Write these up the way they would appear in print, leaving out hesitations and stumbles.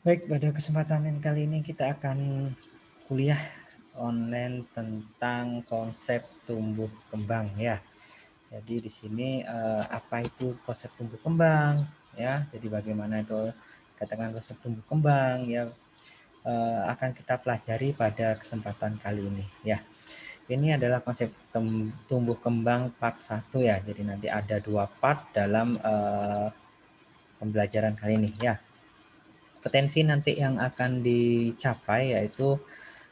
Baik, pada kesempatan yang kali ini kita akan kuliah online tentang konsep tumbuh kembang ya. Jadi di sini apa itu konsep tumbuh kembang ya. Jadi bagaimana itu katakan konsep tumbuh kembang ya, akan kita pelajari pada kesempatan kali ini ya. Ini adalah konsep tumbuh kembang part 1 ya. Jadi nanti ada 2 part dalam pembelajaran kali ini ya. Potensi nanti yang akan dicapai yaitu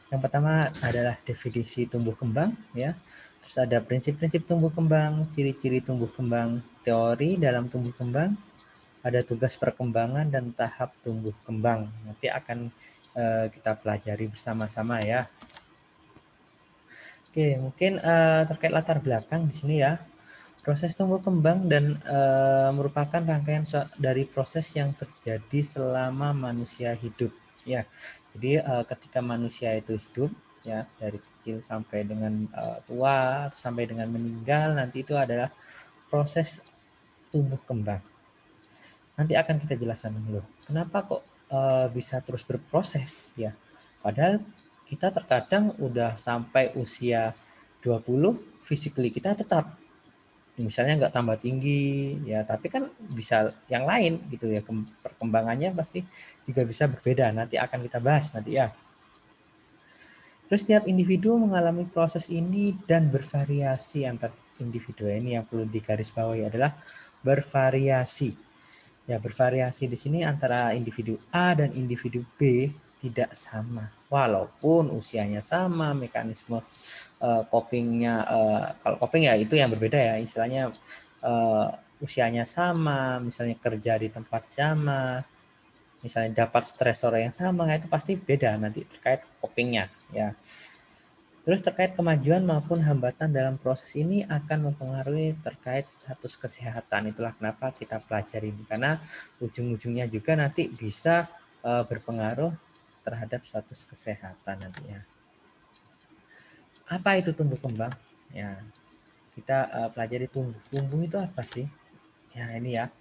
yang pertama adalah definisi tumbuh kembang ya. Terus ada prinsip-prinsip tumbuh kembang, ciri-ciri tumbuh kembang, teori dalam tumbuh kembang, ada tugas perkembangan dan tahap tumbuh kembang. Nanti akan kita pelajari bersama-sama ya. Oke, mungkin terkait latar belakang di sini ya. Proses tumbuh kembang dan merupakan rangkaian dari proses yang terjadi selama manusia hidup. Ya, jadi ketika manusia itu hidup, ya dari kecil sampai dengan tua, sampai dengan meninggal, nanti itu adalah proses tumbuh kembang. Nanti akan kita jelaskan dulu. Kenapa kok bisa terus berproses? Ya, padahal kita terkadang udah sampai usia 20, physically kita tetap misalnya nggak tambah tinggi ya, tapi kan bisa yang lain gitu ya, perkembangannya pasti juga bisa berbeda, nanti akan kita bahas nanti ya. Terus setiap individu mengalami proses ini dan bervariasi antar individu. Ini yang perlu digarisbawahi adalah bervariasi ya. Bervariasi di sini antara individu A dan individu B tidak sama walaupun usianya sama, mekanisme copingnya, kalau coping ya itu yang berbeda ya, istilahnya usianya sama, misalnya kerja di tempat sama, misalnya dapat stresor yang sama, itu pasti beda nanti terkait copingnya ya. Terus terkait kemajuan maupun hambatan dalam proses ini akan mempengaruhi terkait status kesehatan. Itulah kenapa kita pelajari ini, karena ujung-ujungnya juga nanti bisa berpengaruh terhadap status kesehatan nantinya. Apa itu tumbuh kembang? Ya, kita pelajari tumbuh. Tumbuh itu apa sih? Ya ini ya,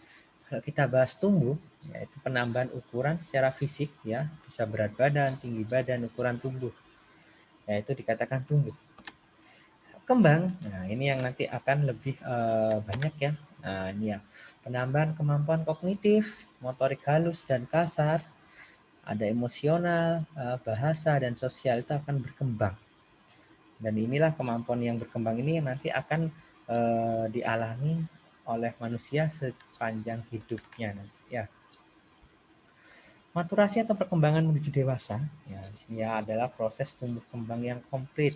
kalau kita bahas tumbuh, yaitu penambahan ukuran secara fisik ya, bisa berat badan, tinggi badan, ukuran tubuh, yaitu dikatakan tumbuh. Kembang, nah ini yang nanti akan lebih banyak ya. Nah ini ya, penambahan kemampuan kognitif, motorik halus dan kasar, ada emosional, bahasa dan sosial itu akan berkembang. Dan inilah kemampuan yang berkembang ini yang nanti akan dialami oleh manusia sepanjang hidupnya nanti ya. Maturasi atau perkembangan menuju dewasa ya, di sini ya adalah proses tumbuh kembang yang komplit.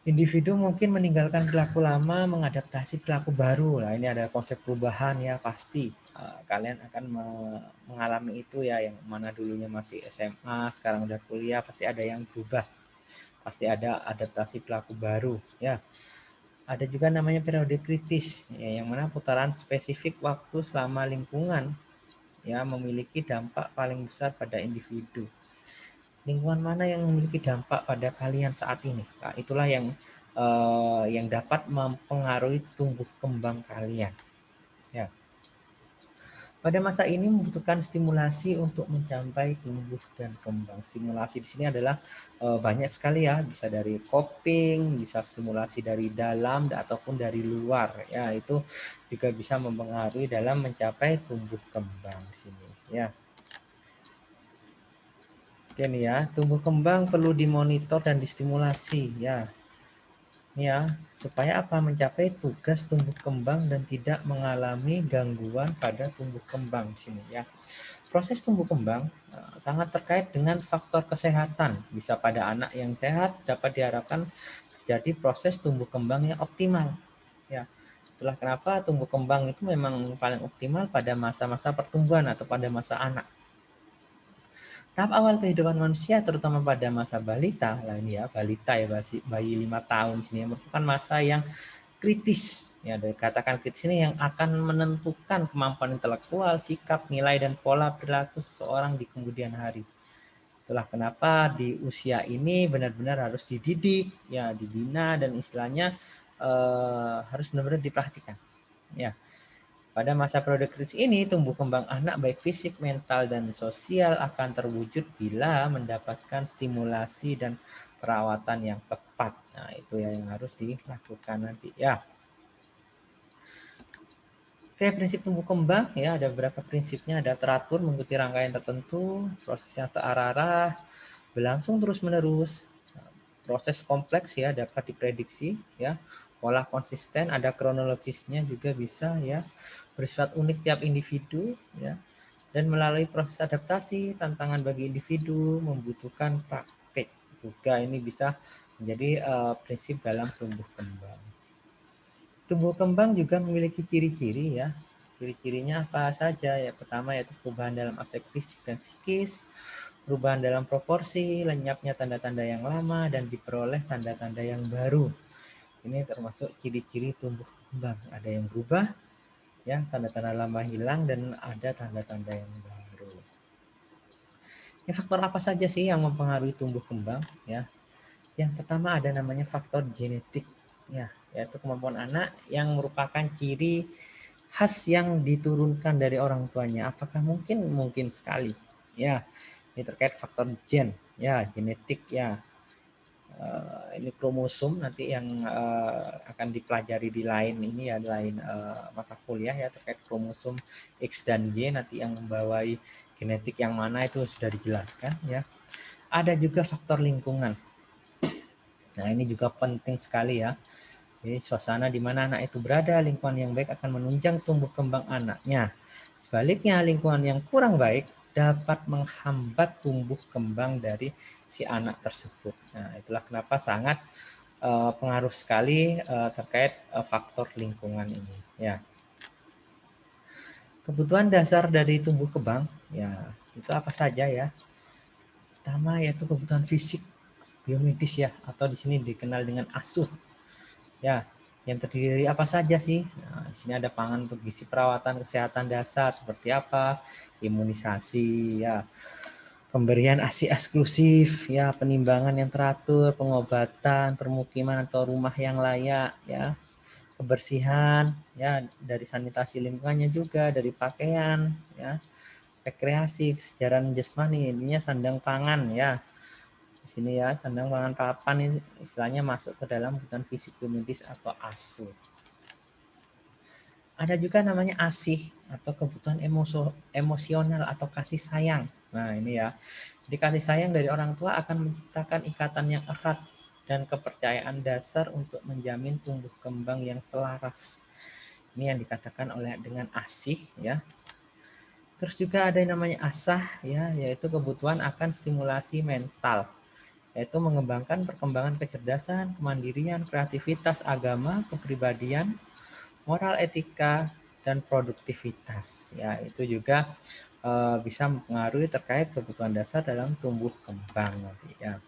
Individu mungkin meninggalkan perilaku lama, mengadaptasi perilaku baru. Nah, ini ada konsep perubahan ya pasti. Kalian akan mengalami itu ya, yang mana dulunya masih SMA, sekarang udah kuliah, pasti ada yang berubah. Pasti ada adaptasi perilaku baru ya. Ada juga namanya periode kritis, ya, yang mana putaran spesifik waktu selama lingkungan ya memiliki dampak paling besar pada individu. Lingkungan mana yang memiliki dampak pada kalian saat ini? Nah, itulah yang dapat mempengaruhi tumbuh kembang kalian. Ya. Pada masa ini membutuhkan stimulasi untuk mencapai tumbuh dan kembang. Stimulasi di sini adalah banyak sekali ya, bisa dari coping, bisa stimulasi dari dalam ataupun dari luar. Ya, itu juga bisa mempengaruhi dalam mencapai tumbuh kembang di sini. Ya. Oke nih ya, tumbuh kembang perlu dimonitor dan distimulasi ya. Ya, supaya apa? Mencapai tugas tumbuh kembang dan tidak mengalami gangguan pada tumbuh kembang di sini ya. Proses tumbuh kembang sangat terkait dengan faktor kesehatan. Bisa pada anak yang sehat dapat diharapkan terjadi proses tumbuh kembang yang optimal. Ya, itulah kenapa tumbuh kembang itu memang paling optimal pada masa-masa pertumbuhan atau pada masa anak. Tahap awal kehidupan manusia terutama pada masa balita, lah ini ya balita ya, bayi 5 tahun sini merupakan masa yang kritis. Ya, dikatakan kritis ini yang akan menentukan kemampuan intelektual, sikap, nilai dan pola perilaku seseorang di kemudian hari. Itulah kenapa di usia ini benar-benar harus dididik, ya dibina dan istilahnya harus benar-benar diperhatikan. Ya. Pada masa produktif ini, tumbuh kembang anak baik fisik, mental, dan sosial akan terwujud bila mendapatkan stimulasi dan perawatan yang tepat. Nah, itu yang harus dilakukan nanti ya. Oke, prinsip tumbuh kembang ya, ada beberapa prinsipnya, ada teratur mengikuti rangkaian tertentu, prosesnya terarah, berlangsung terus-menerus, proses kompleks ya, dapat diprediksi ya, pola konsisten, ada kronologisnya juga bisa ya, bersifat unik tiap individu ya, dan melalui proses adaptasi, tantangan bagi individu membutuhkan praktik juga, ini bisa menjadi prinsip dalam tumbuh kembang. Tumbuh kembang juga memiliki ciri-ciri ya. Ciri-cirinya apa saja ya? Pertama yaitu perubahan dalam aspek fisik dan psikis, perubahan dalam proporsi, lenyapnya tanda-tanda yang lama, dan diperoleh tanda-tanda yang baru. Ini termasuk ciri-ciri tumbuh kembang. Ada yang berubah, ya, tanda-tanda lama hilang, dan ada tanda-tanda yang baru. Ini faktor apa saja sih yang mempengaruhi tumbuh kembang? Ya, yang pertama ada namanya faktor genetik, ya, yaitu kemampuan anak yang merupakan ciri khas yang diturunkan dari orang tuanya. Apakah mungkin? Mungkin sekali. Ya, ini terkait faktor gen, ya, genetik, ya. Ini kromosom nanti yang akan dipelajari di lain ini ya, lain mata kuliah ya, terkait kromosom X dan Y nanti yang membawai genetik yang mana itu sudah dijelaskan ya. Ada juga faktor lingkungan. Nah, ini juga penting sekali ya. Jadi suasana di mana anak itu berada, lingkungan yang baik akan menunjang tumbuh kembang anaknya. Sebaliknya, lingkungan yang kurang baik dapat menghambat tumbuh kembang dari si anak tersebut. Nah, itulah kenapa sangat pengaruh sekali terkait faktor lingkungan ini. Ya, kebutuhan dasar dari tumbuh kembang, ya, itu apa saja ya? Pertama yaitu kebutuhan fisik, biomedis ya, atau di sini dikenal dengan asuh. Ya, yang terdiri dari apa saja sih? Nah, di sini ada pangan untuk gizi, perawatan kesehatan dasar seperti apa? Imunisasi, ya, pemberian ASI eksklusif, ya, penimbangan yang teratur, pengobatan, permukiman atau rumah yang layak, ya, kebersihan, ya, dari sanitasi lingkungannya juga, dari pakaian, ya, rekreasi, kesejahteraan jasmani, intinya sandang pangan, ya. Di sini ya, sandang pangan papan ini istilahnya masuk ke dalam kebutuhan fisik biomedis atau ASU. Ada juga namanya ASIH atau kebutuhan emosional atau kasih sayang. Nah, ini ya. Jadi kasih sayang dari orang tua akan menciptakan ikatan yang erat dan kepercayaan dasar untuk menjamin tumbuh kembang yang selaras. Ini yang dikatakan oleh dengan ASIH ya. Terus juga ada yang namanya ASAH ya, yaitu kebutuhan akan stimulasi mental, yaitu mengembangkan perkembangan kecerdasan, kemandirian, kreativitas, agama, kepribadian, moral, etika, dan produktivitas. Ya, itu juga bisa mempengaruhi terkait kebutuhan dasar dalam tumbuh kembang nanti ya.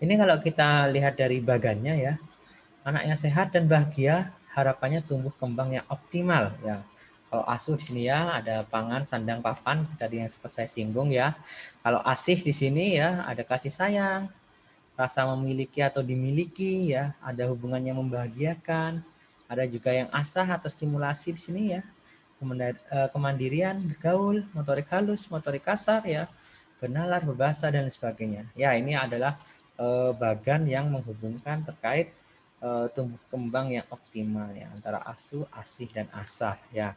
Ini kalau kita lihat dari bagannya ya, anaknya sehat dan bahagia, harapannya tumbuh kembang yang optimal ya. Kalau asuh di sini ya ada pangan, sandang, papan tadi yang sempat saya singgung ya. Kalau asih di sini ya ada kasih sayang, rasa memiliki atau dimiliki ya, ada hubungan yang membahagiakan, ada juga yang asah atau stimulasi di sini ya, kemandirian, bergaul, motorik halus, motorik kasar ya, bernalar, berbahasa dan sebagainya. Ya, ini adalah bagan yang menghubungkan terkait tumbuh kembang yang optimal ya antara asuh, asih dan asah ya.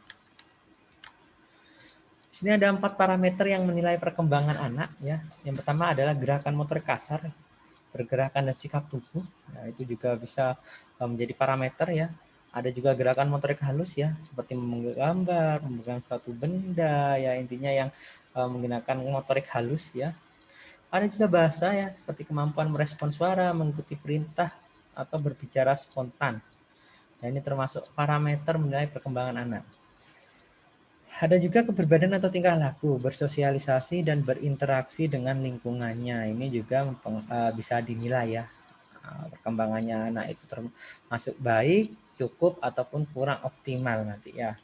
Di sini ada 4 parameter yang menilai perkembangan anak ya. Yang pertama adalah gerakan motorik kasar, pergerakan dan sikap tubuh. Nah, itu juga bisa menjadi parameter ya. Ada juga gerakan motorik halus ya, seperti menggambar, memegang suatu benda ya, intinya yang menggunakan motorik halus ya. Ada juga bahasa ya, seperti kemampuan merespon suara, mengikuti perintah atau berbicara spontan. Nah, ini termasuk parameter menilai perkembangan anak. Ada juga kepribadian atau tingkah laku, bersosialisasi dan berinteraksi dengan lingkungannya. Ini juga bisa dinilai ya. Perkembangannya anak itu termasuk baik, cukup, ataupun kurang optimal nanti ya.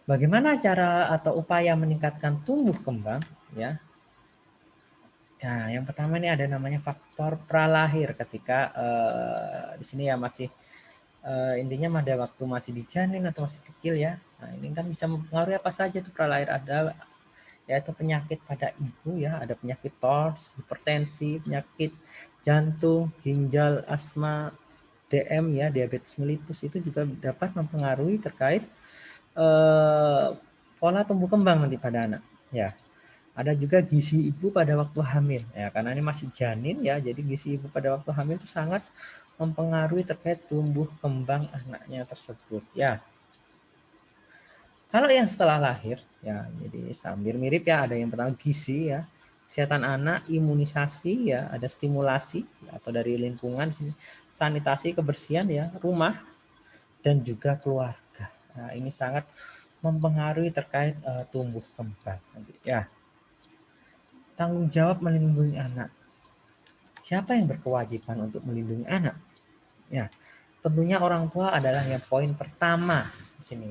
Bagaimana cara atau upaya meningkatkan tumbuh kembang ya? Nah, yang pertama ini ada namanya faktor pralahir ketika di sini ya masih intinya pada waktu masih di janin atau masih kecil ya. Nah, ini kan bisa mempengaruhi apa saja itu pralahir, ada yaitu penyakit pada ibu ya, ada penyakit TORS, hipertensi, penyakit jantung, ginjal, asma, DM ya, diabetes mellitus, itu juga dapat mempengaruhi terkait pola tumbuh kembang nanti pada anak ya. Ada juga gizi ibu pada waktu hamil ya, karena ini masih janin ya, jadi gizi ibu pada waktu hamil itu sangat mempengaruhi terkait tumbuh kembang anaknya tersebut ya. Kalau yang setelah lahir ya, jadi hampir mirip ya, ada yang pertama gizi ya, kesehatan anak, imunisasi ya, ada stimulasi ya, atau dari lingkungan, sanitasi, kebersihan ya, rumah dan juga keluarga. Nah, ini sangat mempengaruhi terkait tumbuh kembang ya. Tanggung jawab melindungi anak. Siapa yang berkewajiban untuk melindungi anak? Ya, tentunya orang tua adalah yang poin pertama di sini.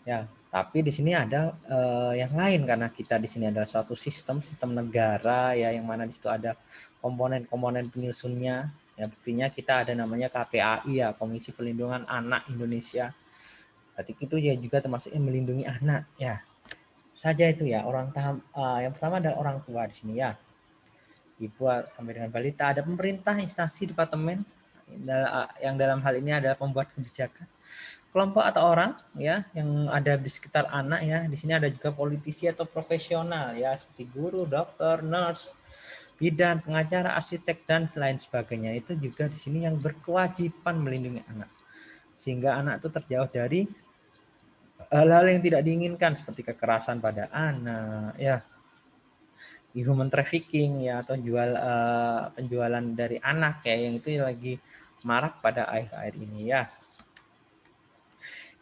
Ya, tapi di sini ada yang lain, karena kita di sini adalah suatu sistem negara ya, yang mana di situ ada komponen-komponen penyusunnya. Ya, buktinya kita ada namanya KPAI ya, Komisi Perlindungan Anak Indonesia. Berarti itu ya juga termasuknya melindungi anak ya. Saja itu ya, yang pertama adalah orang tua di sini ya. Ibu sampai dengan balita, ada pemerintah, instansi, departemen yang dalam hal ini adalah pembuat kebijakan, kelompok atau orang ya yang ada di sekitar anak ya. Di sini ada juga politisi atau profesional ya, seperti guru, dokter, nurse, bidan, pengacara, arsitek dan lain sebagainya. Itu juga di sini yang berkewajiban melindungi anak, sehingga anak itu terjauh dari hal-hal yang tidak diinginkan seperti kekerasan pada anak ya, human trafficking ya, atau penjualan dari anak ya, yang itu lagi marak pada akhir-akhir ini ya.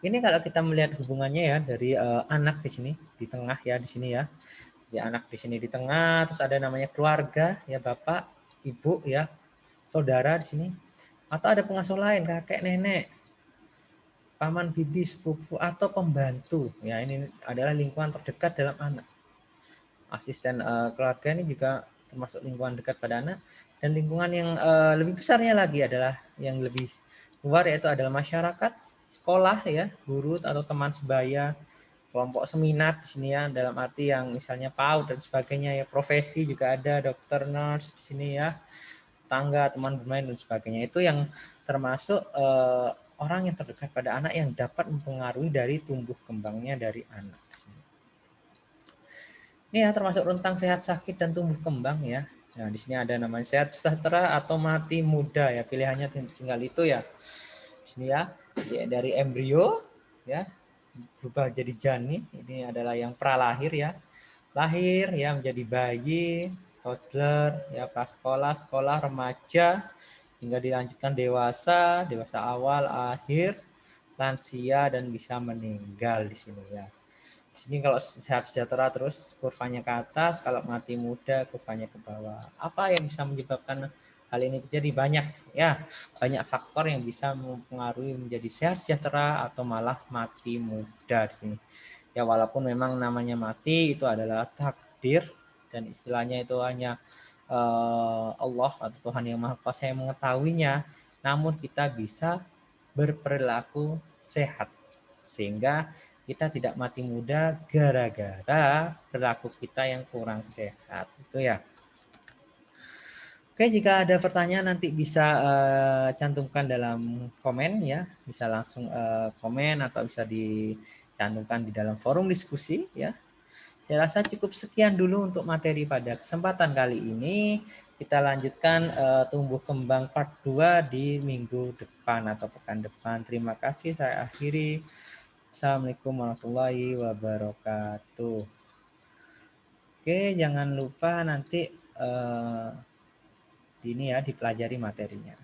Ini kalau kita melihat hubungannya ya dari anak di sini di tengah ya, di sini ya. Di anak di sini di tengah, terus ada namanya keluarga ya, bapak, ibu ya, saudara di sini, atau ada pengasuh lain, kakek, nenek, paman, bibi, sepupu atau pembantu. Ya, ini adalah lingkungan terdekat dalam anak. Asisten keluarga ini juga termasuk lingkungan dekat pada anak, dan lingkungan yang lebih besarnya lagi adalah yang lebih luar, yaitu adalah masyarakat, sekolah ya, guru atau teman sebaya, kelompok seminat di sini ya, dalam arti yang misalnya PAUD dan sebagainya ya, profesi juga ada, dokter, nurse di sini ya, tangga, teman bermain dan sebagainya. Itu yang termasuk orang yang terdekat pada anak yang dapat mempengaruhi dari tumbuh kembangnya dari anak. Ini ya termasuk rentang sehat, sakit, dan tumbuh kembang ya. Nah, di sini ada namanya sehat sejahtera atau mati muda ya. Pilihannya tinggal itu ya. Di sini ya, dari embrio ya berubah jadi janin. Ini adalah yang pralahir ya. Lahir ya menjadi bayi, toddler ya, prasekolah, sekolah, remaja, hingga dilanjutkan dewasa, dewasa awal, akhir, lansia, dan bisa meninggal di sini ya. Di sini kalau sehat sejahtera terus kurvanya ke atas, kalau mati muda kurvanya ke bawah. Apa yang bisa menyebabkan hal ini terjadi? Banyak ya, banyak faktor yang bisa mempengaruhi menjadi sehat sejahtera atau malah mati muda di sini. Ya, walaupun memang namanya mati itu adalah takdir dan istilahnya itu hanya Allah atau Tuhan yang Maha Kuasa yang mengetahuinya, namun kita bisa berperilaku sehat sehingga kita tidak mati muda gara-gara perilaku kita yang kurang sehat. Itu ya. Oke, jika ada pertanyaan nanti bisa cantumkan dalam komen ya, bisa langsung komen atau bisa dicantumkan di dalam forum diskusi ya. Saya rasa cukup sekian dulu untuk materi pada kesempatan kali ini. Kita lanjutkan tumbuh kembang part 2 di minggu depan atau pekan depan. Terima kasih, saya akhiri. Assalamualaikum warahmatullahi wabarakatuh. Oke, jangan lupa nanti ini ya dipelajari materinya.